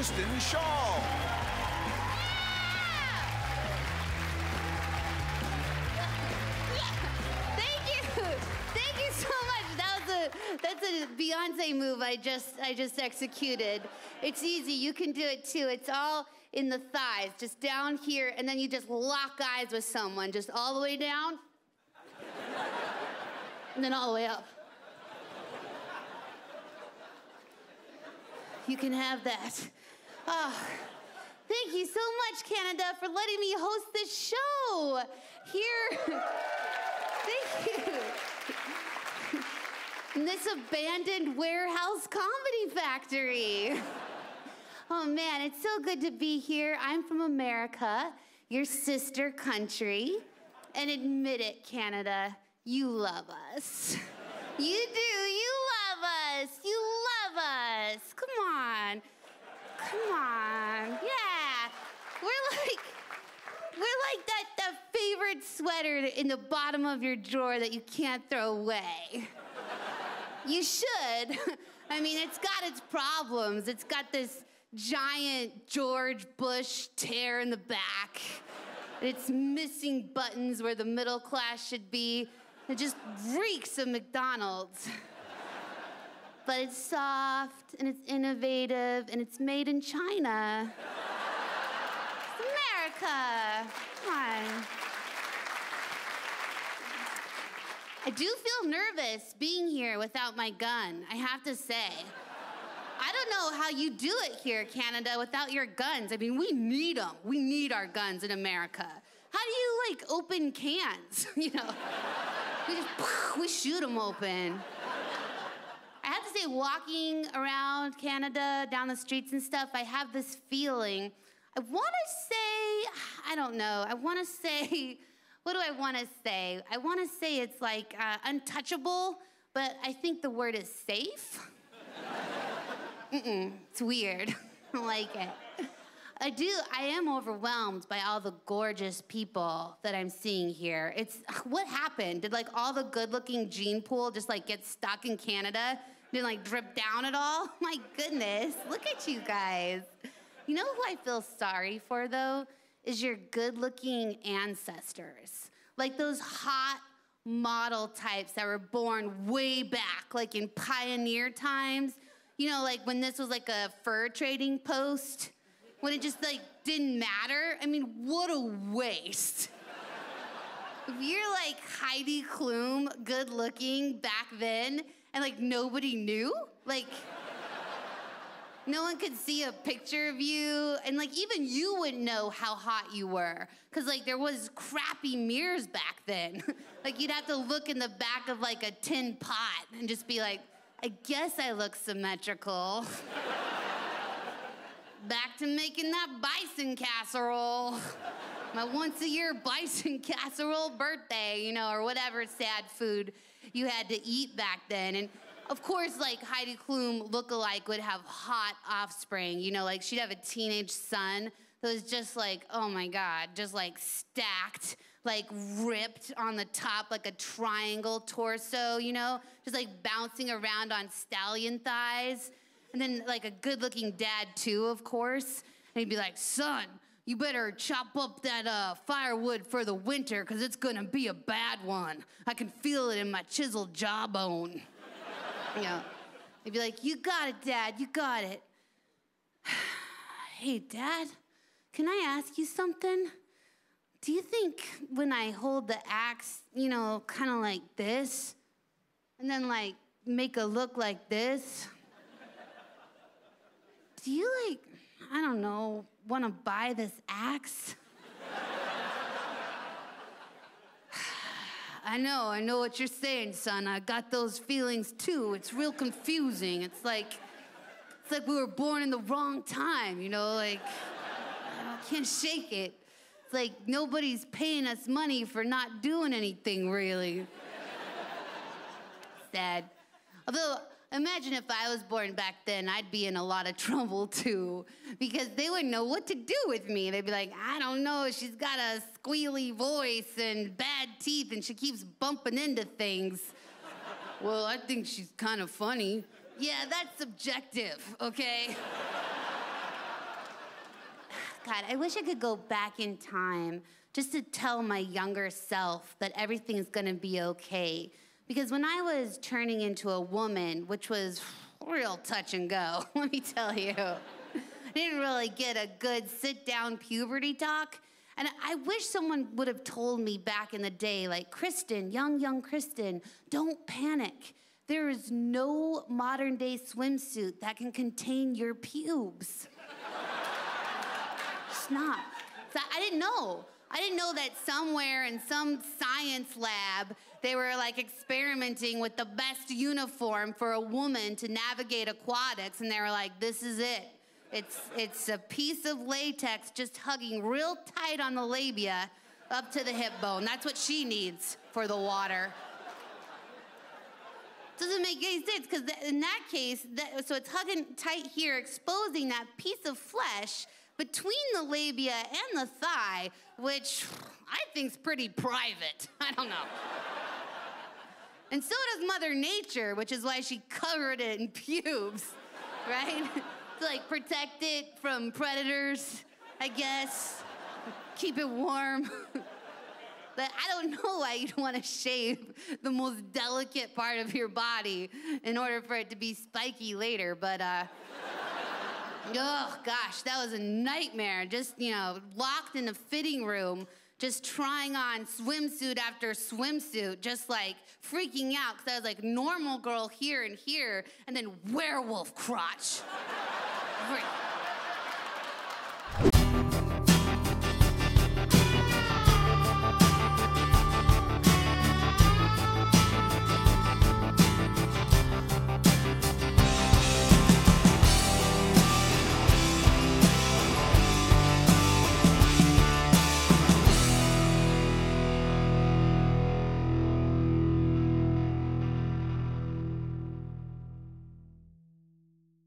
Kristen and Schaal. Thank you so much. That's a Beyonce move I just executed. It's easy, you can do it too. It's all in the thighs, just down here, and then you just lock eyes with someone, just all the way down, and then all the way up. You can have that. Oh, thank you so much, Canada, for letting me host this show here. Thank you. In this abandoned warehouse comedy factory. Oh man, it's so good to be here. I'm from America, your sister country. And admit it, Canada, you love us. You do, you love us. You love us. Come on. Come on, yeah. We're like that favorite sweater in the bottom of your drawer that you can't throw away. You should. I mean, it's got its problems. It's got this giant George Bush tear in the back. It's missing buttons where the middle class should be. It just reeks of McDonald's. But it's soft, and it's innovative, and it's made in China. It's America. Come on. I do feel nervous being here without my gun, I have to say. I don't know how you do it here, Canada, without your guns. I mean, we need them. We need our guns in America. How do you, like, open cans, you know? We shoot them open. I have to say, walking around Canada, down the streets and stuff, I have this feeling. I want to say, I don't know, I want to say, what do I want to say? I want to say it's like untouchable, but I think the word is safe. It's weird. I don't like it. I am overwhelmed by all the gorgeous people that I'm seeing here. What happened? Did like all the good-looking gene pool just like get stuck in Canada? Didn't like drip down at all? My goodness, look at you guys. You know who I feel sorry for though? Is your good-looking ancestors. Like those hot model types that were born way back, like in pioneer times. You know, like when this was like a fur trading post, when it just like didn't matter. I mean, what a waste. If you're like Heidi Klum, good looking back then, and like nobody knew, like no one could see a picture of you, and like even you wouldn't know how hot you were, cause like there was crappy mirrors back then. Like you'd have to look in the back of like a tin pot and just be like, I guess I look symmetrical. Back to making that bison casserole. My once-a-year bison casserole birthday, you know, or whatever sad food you had to eat back then. And of course, like Heidi Klum look-alike would have hot offspring, you know, like she'd have a teenage son that was just like, oh my God, just like stacked, like ripped on the top like a triangle torso, you know, just like bouncing around on stallion thighs. And then like a good-looking dad too, of course. And he'd be like, son, you better chop up that firewood for the winter because it's gonna be a bad one. I can feel it in my chiseled jawbone. You know, he'd be like, you got it, Dad, you got it. Hey, Dad, can I ask you something? Do you think when I hold the axe, you know, kind of like this, and then like make a look like this, do you like, I don't know, want to buy this axe? I know what you're saying, son. I got those feelings too. It's real confusing. It's like we were born in the wrong time, you know, like, I can't shake it. It's like nobody's paying us money for not doing anything, really. Sad. Although, imagine if I was born back then, I'd be in a lot of trouble too, because they wouldn't know what to do with me. They'd be like, I don't know, she's got a squealy voice and bad teeth and she keeps bumping into things. Well, I think she's kind of funny. Yeah, that's subjective, okay? God, I wish I could go back in time just to tell my younger self that everything's gonna be okay. Because when I was turning into a woman, which was real touch and go, let me tell you, I didn't really get a good sit-down puberty talk. And I wish someone would have told me back in the day, like, Kristen, young Kristen, don't panic. There is no modern-day swimsuit that can contain your pubes. It's not. So I didn't know. I didn't know that somewhere in some science lab, they were like experimenting with the best uniform for a woman to navigate aquatics, and they were like, this is it. It's a piece of latex just hugging real tight on the labia up to the hip bone. That's what she needs for the water. Doesn't make any sense, because in that case, so it's hugging tight here, exposing that piece of flesh between the labia and the thigh, which I think's pretty private. I don't know. And so does Mother Nature, which is why she covered it in pubes, right? To like protect it from predators, I guess. Keep it warm. But I don't know why you'd want to shave the most delicate part of your body in order for it to be spiky later, but oh gosh, that was a nightmare. Just, locked in a fitting room, just trying on swimsuit after swimsuit, just like freaking out, because I was like normal girl here and here, and then werewolf crotch.